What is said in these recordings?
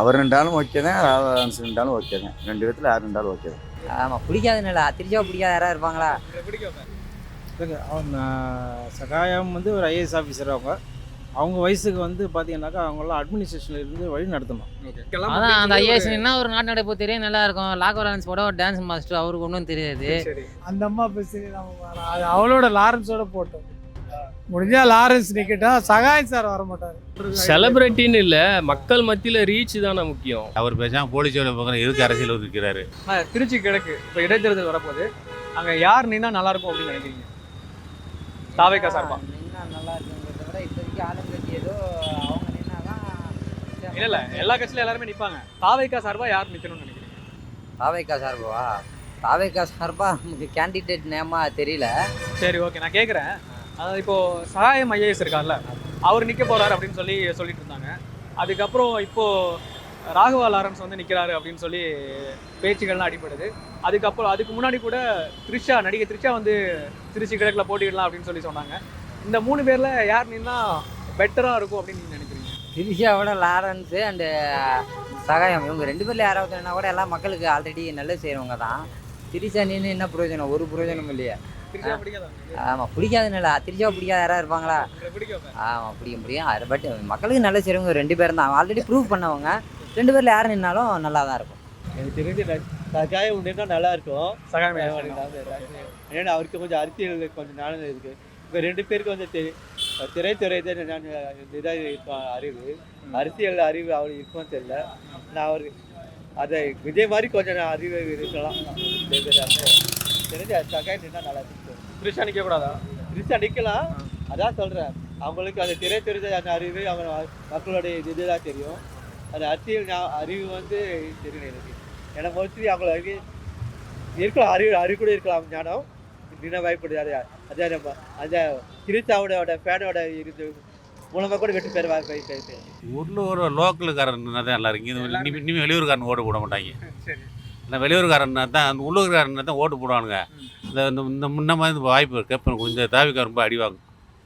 அவர் ரெண்டாலும் okay தான், Radha's ரெண்டாலும் okay தான். 2 பேத்துல யார் ரெண்டாலும் ஓகே தான். ஆமாம், பிடிக்காதுன்னு திருச்சியாக பிடிக்காத யாராவது இருப்பாங்களா? இல்லைங்க, அவங்க சகாயம் வந்து ஒரு ஐஏஎஸ் ஆஃபீஸர். அவங்க வயசுக்கு வந்து பார்த்தீங்கன்னாக்கா அவங்களாம் அட்மினிஸ்ட்ரேஷனில் இருந்து வழி நடத்தணும். அதான் அந்த ஐஏஎஸ் என்ன ஒரு நாட்டு நடப்பு தெரியும், நல்லா இருக்கும். லாகோ லாரன்ஸ் போட ஒரு டான்ஸ் மாஸ்டர், அவருக்கு ஒன்றும் தெரியாது. அந்த அம்மா பேசி அது அவளோட லாரன்ஸோட போட்டோம். முடிஞ்சா லாரன்ஸ் நிற்கட்டும், சகாயம் சார் வரமாட்டார். செலிபிரிட்டின்னு இல்லை, மக்கள் மத்தியில் ரீச் தானே முக்கியம். அவர் பேசாம போலீஸோட பக்கம் எதுக்கு அரசியல் ஒதுக்கிறாரு? திருச்சி கிழக்கு இப்போ இடைத்தேர்தல் வரப்போகுது, அங்கே யார் நின்னா நல்லா இருக்கும் அப்படின்னு நினைக்கிறீங்க? தாவேக்கா சார்பா நின்னா நல்லா இருக்குங்கிறத விட இப்போதைக்கு ஆளுங்கட்சி ஏதோ அவங்க நின்னா தான். இல்லை எல்லா கட்சியிலும் எல்லாருமே நிற்பாங்க. தாவேக்கா சார்பா யார் நிற்கணும்னு நினைக்கிறீங்க? தாவேக்கா சார்பா? தாவேக்கா சார்பா நமக்கு கேண்டிடேட் நேமாக தெரியல. சரி, ஓகே, நான் கேட்குறேன். அதாவது இப்போது சகாயம் ஐஏஎஸ் இருக்கார்ல, அவர் நிற்க போகிறார் அப்படின்னு சொல்லிட்டு இருந்தாங்க. அதுக்கப்புறம் இப்போது ராகவா லாரன்ஸ் வந்து நிற்கிறாரு அப்படின்னு சொல்லி பேச்சுகள்லாம் அடிபடுது. அதுக்கு முன்னாடி கூட நடிகை த்ரிஷா வந்து திருச்சி கிழக்கில் போட்டிடலாம் அப்படின்னு சொன்னாங்க. இந்த 3 பேரில் யார் நின்னா பெட்டராக இருக்கும் அப்படின்னு நீங்கள் நினைக்கிறீங்க? திரிஷாவோட லாரன்ஸு அண்டு சகாயம், இவங்க 2 பேரில் யாராவது நின்னா கூட எல்லாம் மக்களுக்கு ஆல்ரெடி நல்லது செய்கிறவங்க தான். திரிஷா நின்று என்ன பிரயோஜனம்? ஒரு பிரயோஜனமும் இல்லையா? திருச்சியாக பிடிக்காதா? ஆமாம், பிடிக்காதுன்னு திரிஷாவை பிடிக்காத யாராவது இருப்பாங்களா? ஆமாம், பிடிக்கும். அது பட் மக்களுக்கு நல்லது செய்கிறவங்க 2 பேரும் தான். ஆல்ரெடி ப்ரூவ் பண்ணவங்க. 2 பேரில் யார் நின்னாலும் நல்லா தான் இருக்கும். எனக்கு தெரிஞ்சு சகாயம் உண்டுன்னா நல்லா இருக்கும். சகாயம் ஏன்னா அவருக்கு கொஞ்சம் அரசியல் கொஞ்சம் நாளம் இருக்குது. இப்போ 2 பேருக்கு வந்து திரைத்துறை தான் நான் இதாக இருப்பான் அறிவு, அரசியல் அறிவு அவருக்கு இருக்கும்னு தெரியல. நான் அவருக்கு அதை விஜய் மாதிரி கொஞ்சம் அறிவு இருக்கலாம். தெரிஞ்சு சகாயம் நின்னா நல்லா இருக்கும். த்ரிஷா நிற்கக்கூடாதா? த்ரிஷா நிற்கலாம், அதான் சொல்கிறேன். அவங்களுக்கு அந்த திரைத்துறை அந்த அறிவு அவங்க மக்களுடைய இதுதான் தெரியும். அந்த அரசியல் அறிவு வந்து தெரியல எனக்கு. ஏன்னா மோஸ்ட்லி அவங்கள இருக்கலாம், அறிவு கூட இருக்கலாம், ஞானம் நின்ன வாய்ப்பு. அதே நம்ம அந்த கிரித்தாவோட ஃபேனோட இருந்து மூலமாக கூட வெற்றி பெற வாய்ப்பு. உள்ளூர் லோக்கலுக்காரன்னா தான் நல்லா இருக்கு. இனிமேல் வெளியூர்காரன் ஓட்டு போட மாட்டாங்க. இல்லை, வெளியூர்காரன்னா தான், அந்த உள்ளூர்காரன்னா தான் ஓட்டு போடுவானுங்க. இந்த முன்ன மாதிரி வாய்ப்பு இருக்குது. இப்போ கொஞ்சம் தாவிக்கா ரொம்ப அடிவாங்க.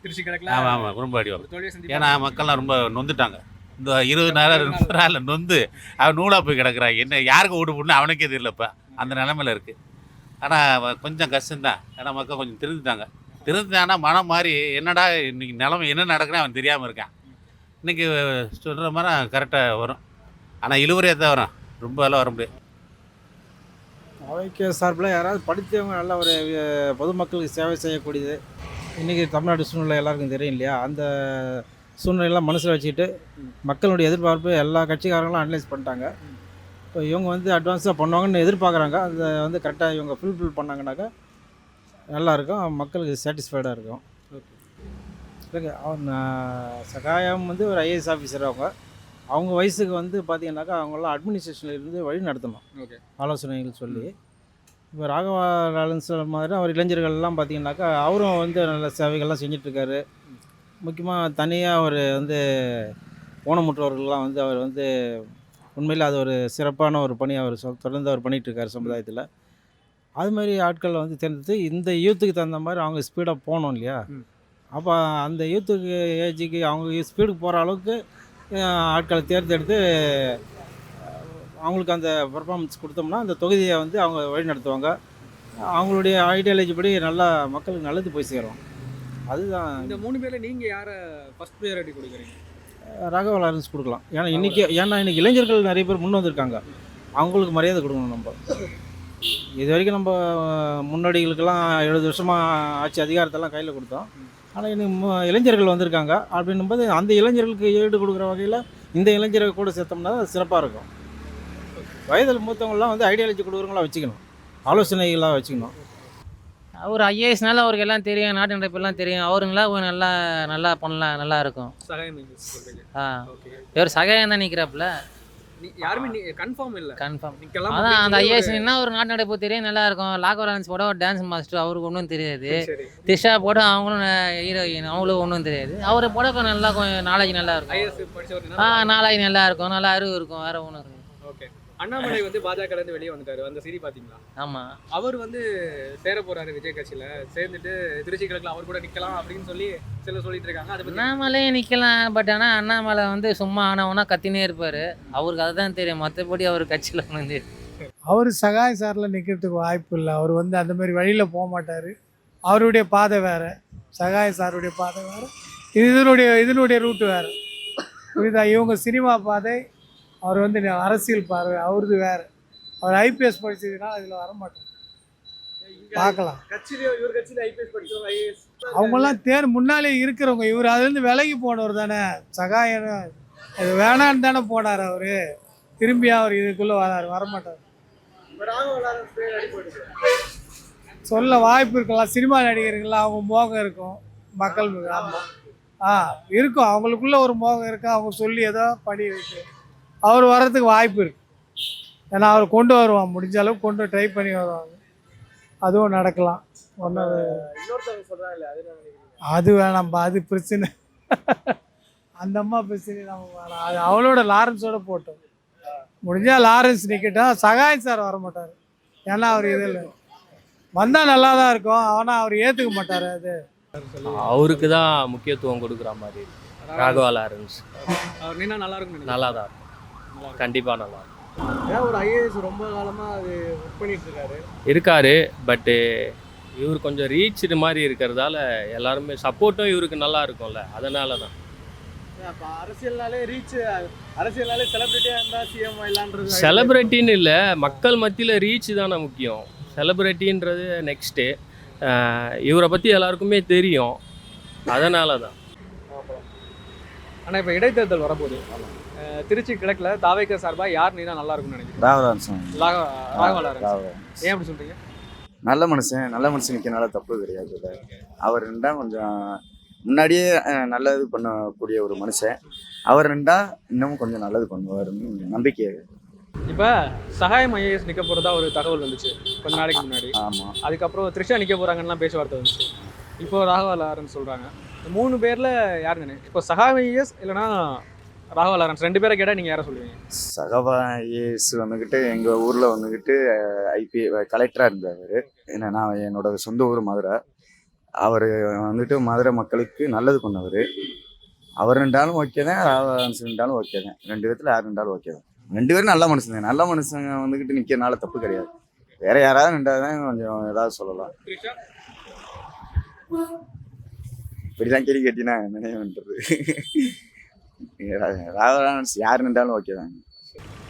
திருச்சி கிழக்கில் ஆமாம், ரொம்ப அடிவாங்க. ஏன்னா மக்கள்லாம் ரொம்ப நொந்துட்டாங்க. இந்த 20 நாள் 30 நாள் நொந்து அவன் நூலாக போய் கிடக்குறாங்க. என்ன யாருக்கு ஓட்டு போடணும் அவனுக்கே தெரியலப்பா, அந்த நிலமையில் இருக்குது. ஆனால் கொஞ்சம் கஷ்டம்தான். ஏன்னா மக்கள் கொஞ்சம் திருந்தாங்கன்னா மனம் மாறி என்னடா இன்றைக்கி நிலமை என்ன நடக்குன்னு அவன் தெரியாமல் இருக்கான். இன்றைக்கி சொல்கிற மாதிரி கரெக்டாக வரும். ஆனால் இழுவரையாக தான் வரும், ரொம்ப எல்லாம் வர முடியாது. அவைக்கு சார்பில் யாராவது படித்தவங்க நல்ல ஒரு பொதுமக்களுக்கு சேவை செய்யக்கூடியது. இன்றைக்கி தமிழ்நாடு சூழ்நிலை எல்லாருக்கும் தெரியும் இல்லையா? அந்த சூழ்நிலையெல்லாம் மனசில் வச்சுக்கிட்டு மக்களுடைய எதிர்பார்ப்பு எல்லா கட்சிக்காரங்களும் அனலைஸ் பண்ணிட்டாங்க. இப்போ இவங்க வந்து அட்வான்ஸாக பண்ணுவாங்கன்னு எதிர்பார்க்குறாங்க. அதை வந்து கரெக்டாக இவங்க ஃபுல்ஃபில் பண்ணாங்கனாக்கா நல்லாயிருக்கும், மக்களுக்கு சாட்டிஸ்ஃபைடாக இருக்கும். இல்லைங்க, அவங்க சகாயம் வந்து ஒரு ஐஏஎஸ் ஆஃபீஸர். அவங்க வயசுக்கு வந்து பார்த்தீங்கன்னாக்கா அவங்களாம் அட்மினிஸ்ட்ரேஷனில் இருந்து வழி நடத்தணும். ஆலோசனைகள் சொல்லி. இப்போ ராகவா லாரன்ஸ் மாதிரி அவர் இளைஞர்கள்லாம் பார்த்தீங்கன்னாக்கா அவரும் வந்து நல்ல சேவைகள்லாம் செஞ்சிட்ருக்காரு. முக்கியமாக தனியாக அவர் வந்து ஊனமுற்றவர்கள்லாம் வந்து அவர் வந்து உண்மையில் அது ஒரு சிறப்பான ஒரு பணி அவர் தொடர்ந்து அவர் பண்ணிகிட்ருக்காரு சமுதாயத்தில். அதுமாதிரி ஆட்களை வந்து தேர்ந்தெடுத்து இந்த யூத்துக்கு தகுந்த மாதிரி அவங்க ஸ்பீடாக போகணும் இல்லையா? அப்போ அந்த யூத்துக்கு ஏஜுக்கு அவங்க ஸ்பீடுக்கு போகிற அளவுக்கு ஆட்களை தேர்ந்தெடுத்து அவங்களுக்கு அந்த பர்ஃபார்மன்ஸ் கொடுத்தோம்னா அந்த தொகுதியை வந்து அவங்க வழி நடத்துவாங்க. அவங்களுடைய ஐடியாலஜி படி நல்லா மக்களுக்கு நல்லது போய் சேரும். அதுதான். இந்த 3 பேரில் நீங்கள் யாரை ஃபஸ்ட் ப்ரையாரிட்டி கொடுக்குறீங்க? ராகவா லாரன்ஸ் கொடுக்கலாம். ஏன்னா இன்றைக்கி இளைஞர்கள் நிறைய பேர் முன் வந்திருக்காங்க. அவங்களுக்கு மரியாதை கொடுக்கணும். நம்ம இது வரைக்கும் நம்ம முன்னோடிகளுக்கெல்லாம் 70 வருஷமாக ஆட்சி அதிகாரத்தெல்லாம் கையில் கொடுத்தோம். ஆனால் இன்னும் இளைஞர்கள் வந்திருக்காங்க. அப்படின்னும்போது அந்த இளைஞர்களுக்கு ஈடு கொடுக்குற வகையில் இந்த இளைஞர்கள் கூட சேர்த்தோம்னா சிறப்பாக இருக்கும். வயதில் மூத்தவங்களாம் வந்து ஐடியாலஜி கொடுக்குறவங்களாம் வச்சுக்கணும், ஆலோசனைகளாக வச்சுக்கணும். அவர் ஐஏஎஸ்னால அவருக்கு எல்லாம் தெரியும், நாட்டு நடப்பெல்லாம் தெரியும். அவருங்களாம் நல்லா பண்ணலாம், நல்லா இருக்கும். இவர் சகாயம் தான் நிற்கிறாப்புல. யாருமே கன்ஃபார்ம் இல்லை. கன்ஃபார்ம் அதான் அந்த ஐஏஎஸ் என்ன ஒரு நாட்டு நடப்பு தெரியும், நல்லா இருக்கும். லாகோ லாரன்ஸ் போட ஒரு டான்ஸ் மாஸ்டர், அவருக்கு ஒன்றும் தெரியாது. த்ரிஷா போட அவங்களும் ஹீரோயின், அவங்களும் ஒன்றும் தெரியாது. அவரை போட நல்லா கொஞ்சம் நாலேஜ் நல்லா இருக்கும். நாலேஜ் நல்லா இருக்கும், நல்லா அறிவு இருக்கும், வேறு ஒன்றும் இருக்கும். ஓகே. அண்ணாமலை வந்து பாஜக இருந்து வெளியே வந்துட்டாரு, அந்த செய்தி பாத்தீங்களா? ஆமாம். அவர் வந்து சேர போறாரு விஜய் கட்சியில, சேர்ந்துட்டு திருச்சி கிழக்குல அவர் கூட நிக்கலாம் அப்படின்னு சொல்லி சிலர் சொல்லிட்டு இருக்காங்க. அதை பத்தி அண்ணாமலையே நிற்கலாம், பட் ஆனால் அண்ணாமலை வந்து சும்மா ஆனவனா கத்தினே இருப்பார். அவருக்கு அதுதான் தெரியும், மற்றபடி அவர் கட்சியில் வந்து அவர் சகாய சாரில் நிற்கிறதுக்கு வாய்ப்பு இல்லை. அவர் வந்து அந்த மாதிரி வழியில் போக மாட்டார். அவருடைய பாதை வேறு, சகாய சாருடைய பாதை வேறு, இதனுடைய ரூட்டு வேறு. புரியுதா? இவங்க சினிமா பாதை, அவர் வந்து அரசியல் பார்வை, அவரது வேறு. அவர் ஐபிஎஸ் படிச்சதுனால அதில் வர மாட்டார். பார்க்கலாம். கட்சியில இவர் கட்சியில ஐபிஎஸ் படிச்சவங்க, ஐஏஎஸ் அவங்கெல்லாம் முன்னாலே இருக்கிறவங்க. இவர் அதுலேருந்து விலகி போனவர் தானே. சகாயன் அது வேணான்னு தானே போனார். அவர் திரும்பி அவர் இதுக்குள்ளே வரமாட்டார். சொல்ல வாய்ப்பு இருக்கலாம். சினிமா நடிகர்கள்லாம் அவங்க மோகம் இருக்கும், மக்கள் ஆமாம் இருக்கும், அவங்களுக்குள்ள ஒரு மோகம் இருக்குது. அவங்க சொல்லி ஏதோ படி இருக்கு, அவர் வர்றதுக்கு வாய்ப்பு இருக்குது. ஏன்னா அவர் கொண்டு வருவாங்க, முடிஞ்ச அளவுக்கு கொண்டு ட்ரை பண்ணி வருவாங்க. அதுவும் நடக்கலாம். ஒன்றும் அது வேணாம்பா, அது பிரச்சனை. அந்த அம்மா பிரச்சனை நம்ம வேணாம். அது அவளோட லாரன்ஸோட போட்டோம். முடிஞ்சால் லாரன்ஸ் நிற்கட்டும். சகாய் சார் வரமாட்டார். ஏன்னா அவர் இதில் வந்தால் நல்லா தான் இருக்கும், ஆனால் அவர் ஏற்றுக்க மாட்டார். அது அவருக்கு தான் முக்கியத்துவம் கொடுக்குற மாதிரி ராகவா லாரன்ஸ். அவர் நின்னா நல்லா இருக்கும். நல்லா தான் இருக்கும், கண்டிப்பாக நல்லா இருக்கும். ஏன் ஒரு ஐஏஎஸ் ரொம்ப காலமாக அது ஒர்க் பண்ணிட்டு இருக்காரு, பட்டு இவர் கொஞ்சம் ரீச்சு மாதிரி இருக்கிறதால எல்லாருமே சப்போர்ட்டும் இவருக்கு நல்லா இருக்கும்ல, அதனால தான். அப்போ அரசியல்னாலே ரீச், அரசியல்னாலே செலிபிரிட்டியாக இருந்தால் சிஎம் இல்லான்றது. செலிபிரிட்டின்னு இல்லை, மக்கள் மத்தியில் ரீச் தானே முக்கியம். செலிபிரிட்டின்றது நெக்ஸ்ட்டு. இவரை பற்றி எல்லாருக்குமே தெரியும், அதனால தான். ஆனால் இப்போ இடைத்தேர்தல் வரப்போகுது. திருச்சி கிழக்குல தாவேக சார்பாக யார் நீனா நல்லா இருக்கும்னு நினைக்கிறேன்? ராகவா லாரன்ஸ். ஏன் அப்படி சொல்றீங்க? நல்ல மனுஷன் நிற்கனால தப்பு கிடையாது. அவர் ரெண்டா கொஞ்சம் முன்னாடியே நல்லது பண்ணக்கூடிய ஒரு மனுஷன். அவர் ரெண்டா இன்னமும் கொஞ்சம் நல்லது பண்ணுவாருன்னு நம்பிக்கை. இப்போ சகாயம் ஐஏஎஸ் நிற்க போகிறதா ஒரு தகவல் வந்துச்சு கொஞ்ச நாளைக்கு முன்னாடி. ஆமாம். அதுக்கப்புறம் த்ரிஷா நிற்க போகிறாங்கன்னா பேச்சுவார்த்தை வந்துச்சு. இப்போ ராகவா லாரன்ஸ் சொல்கிறாங்க. 3 பேரில் யாருங்கண்ணே? இப்போ சகாயம் ஐஏஎஸ் இல்லைனா ராகவா லாரன்ஸ், 2 பேரை கேட்டால் நீங்கள் யாரை சொல்லுவீங்க? சகவா ஐஏஎஸ் வந்துக்கிட்டு எங்கள் ஊரில் வந்துக்கிட்டு கலெக்டராக இருந்தார். ஏன்னா என்னோட சொந்த ஊர் மதுரை. அவர் வந்துட்டு மதுரை மக்களுக்கு நல்லது பண்ணவர். அவர் ரெண்டாலும் ஓகே தான், ராகவா ரெண்டாலும் ஓகே தான். 2 பேர்த்தில் யார் ரெண்டாலும் ஓகே தான். 2 பேரும் நல்ல மனுஷங்க வந்துக்கிட்டு நிற்கிறனால தப்பு கிடையாது. வேற யாராவது ரெண்டாவது தான் கொஞ்சம் ஏதாவது சொல்லலாம். இப்படிதான் கேள்வி கேட்டீங்கன்னா நினைவுன்றது. ராகவா யார் நின்றாலும் ஓகே தான்.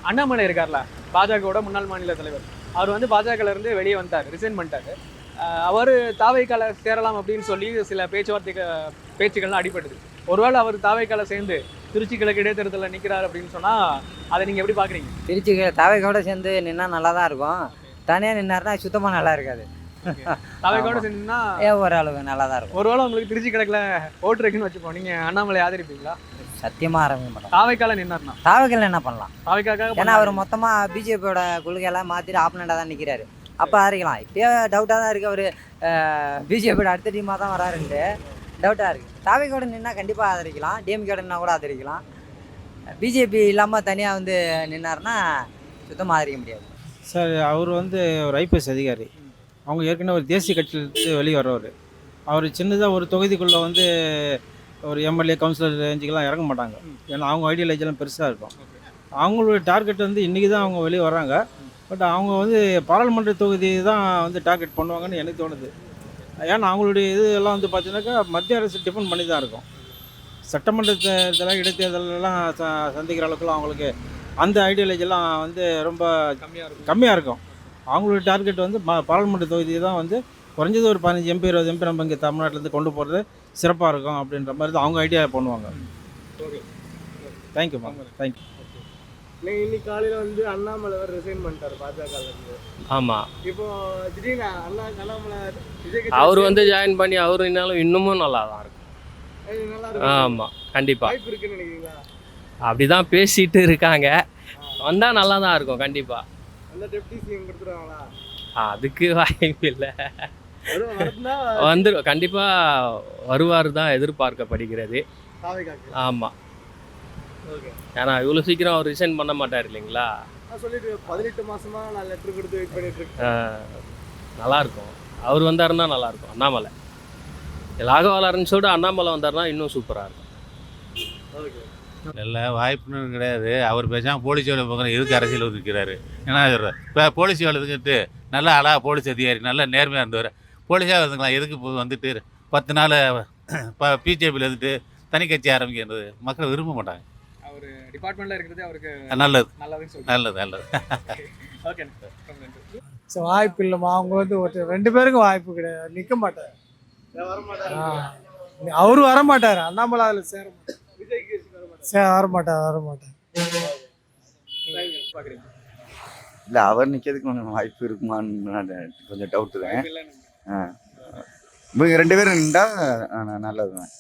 அண்ணாமலை இருக்கார்ல, பாஜகவோட முன்னாள் மாநில தலைவர், அவர் வந்து பாஜகல இருந்து வெளியே வந்தார், ரிசைன் பண்ணிட்டாரு. அவர் தாவேக்கால சேரலாம் அப்படின்னு சொல்லி சில பேச்சுக்கள்லாம் அடிபட்டது. ஒருவேளை அவர் தாவேக்கால சேர்ந்து திருச்சி கிழக்கு இடைத்தேர்தலில் நிற்கிறார் அப்படின்னு சொன்னால் அதை நீங்கள் எப்படி பார்க்குறீங்க? திருச்சி தாவேக்காவோட சேர்ந்து நின்னா நல்லா தான் இருக்கும். தனியாக நின்னாருன்னா சுத்தமாக நல்லா இருக்காது. தாவேக்காவோட சேர்ந்துன்னா ஓரளவு நல்லா தான் இருக்கும். ஒருவேளை உங்களுக்கு திருச்சி கிழக்குல ஓட்டு இருக்குன்னு வச்சுப்போம், நீங்கள் அண்ணாமலை ஆதரிப்பீங்களா? சத்தியமாக ஆரம்பிக்க மாட்டோம். தாவேக்கால நின்னார்னா தாவேக்கால என்ன பண்ணலாம்? தாவேக்காக ஏன்னா அவர் மொத்தமாக பிஜேபியோட கொள்கையெல்லாம் மாற்றிட்டு ஆப்பனண்டாக தான் நிற்கிறாரு. அப்போ ஆதரிக்கலாம். இப்போயே டவுட்டாக தான் இருக்குது. அவர் பிஜேபியோட அடுத்த டீமாக தான் வராருன்ட்டு டவுட்டாக இருக்குது. தாவேக்கோட நின்னா கண்டிப்பாக ஆதரிக்கலாம். டிஎம்கேட நின்னா கூட ஆதரிக்கலாம். பிஜேபி இல்லாமல் தனியாக வந்து நின்னார்னா சுத்தமாக ஆதரிக்க முடியாது. சார் அவர் வந்து ஒரு ஐபிஎஸ் அதிகாரி. அவங்க ஏற்கனவே ஒரு தேசிய கட்சியிலேருந்து வெளியே வரவர். அவர் சின்னதாக ஒரு தொகுதிக்குள்ளே வந்து ஒரு எம்எல்ஏ கவுன்சிலர் ரேஞ்சுக்கெல்லாம் இறங்க மாட்டாங்க. ஏன்னா அவங்க ஐடியாலஜிலாம் பெருசாக இருக்கும். அவங்களோட டார்கெட் வந்து இன்றைக்கி தான் அவங்க வெளியே வராங்க. பட் அவங்க வந்து பாராளுமன்ற தொகுதி தான் வந்து டார்கெட் பண்ணுவாங்கன்னு எனக்கு தோணுது. ஏன்னா அவங்களுடைய இதெல்லாம் வந்து பார்த்தீங்கன்னாக்கா மத்திய அரசு டிபெண்ட் பண்ணி தான் இருக்கும். சட்டமன்ற தேர்தல் இடைத்தேர்தலெல்லாம் சந்திக்கிற அளவுக்குலாம் அவங்களுக்கு அந்த ஐடியாலஜிலாம் வந்து ரொம்ப கம்மியாக இருக்கும். அவங்களோட டார்கெட் வந்து பாராளுமன்ற தொகுதி தான் வந்து குறைஞ்சது ஒரு 15 MP 20 MP நம்ம இங்கே தமிழ்நாட்டிலேருந்து கொண்டு போகிறது சிறப்பாக இருக்கும் அப்படின்ற மாதிரி தான் அவங்க ஐடியா பண்ணுவாங்க. Thank you ma'am, thank you. இன்னைக்கு காலையில் வந்து அண்ணாமலை ரிசைன் பண்ணிட்டார் பாஜகலேருந்து. ஆமாம். இப்போ திடீர்னு அண்ணாமலை அவர் வந்து ஜாயின் பண்ணி அவர் இன்னமும் நல்லா தான் இருக்கும். நல்லா இருக்கு. ஆமாம், கண்டிப்பாக வாய்ப்பு இருக்குன்னு நினைக்கிறீங்களா? அப்படி தான் பேசிட்டு இருக்காங்க. வந்தால் நல்லா தான் இருக்கும் கண்டிப்பாக. அந்த டெப்டி சிஎம் கொடுத்துருவாங்களா? அதுக்கு வாய்ப்பு இல்லை. வந்துடும், கண்டிப்பாக வருவார் தான் எதிர்பார்க்கப்படுகிறது. ஆமாம். ஓகே. ஏன்னா இவ்வளோ சீக்கிரம் அவர் ரிசைன் பண்ண மாட்டார் இல்லைங்களா. நான் சொல்லிட்டு 18 மாசமா நான் லெட்டர் கொடுத்து வெயிட் பண்ணிட்டு இருக்கேன். நல்லாயிருக்கும். அவர் வந்தாருன்னா நல்லாயிருக்கும். அண்ணாமலை ராகவாலாரன் சொல்லிட்டு அண்ணாமலை வந்தாருன்னா இன்னும் சூப்பராக இருக்கும். ஓகே. நல்ல வாய்ப்புன்னு கிடையாது. அவர் பேசாமல் போலீஸ் வேலை பார்க்குற எதுக்கு அரசியல் இருக்கிறாரு? ஏன்னா இப்போ போலீஸ் வேலை இருந்துட்டு நல்ல ஆளாக போலீஸ் அதிகாரி நல்ல நேர்மையாக இருந்தவர் போலீஸாக இருந்துக்கலாம். எதுக்கு இப்போ வந்துட்டு 10 நாள் பிஜேபியில் இருந்துட்டு தனி கட்சி ஆரம்பிக்கிறது மக்கள் விரும்ப மாட்டாங்க. அவர் டிபார்ட்மெண்ட்ல இருக்கிறது அவருக்கு நல்லது நல்லதுன்னு சொல்லுங்க. நல்லது நல்லது. ஓகே, ரொம்ப நன்றி. ஸோ வாய்ப்பு இல்லைம்மா. அவங்க வந்து ஒரு 2 பேருக்கும் வாய்ப்பு கிடையாது, நிற்க மாட்டார். அவரும் வரமாட்டார், அண்ணாமலை அதில் சேர மாட்டார். விஜய்க்கு வரமாட்டார். பாக்குறீங்க இல்லை அவர் நிற்கிறதுக்கு கொஞ்சம் வாய்ப்பு இருக்குமான்னு கொஞ்சம் டவுட்டு தான். இவங்க 2 பேரும் நின்றா நல்லது தான்.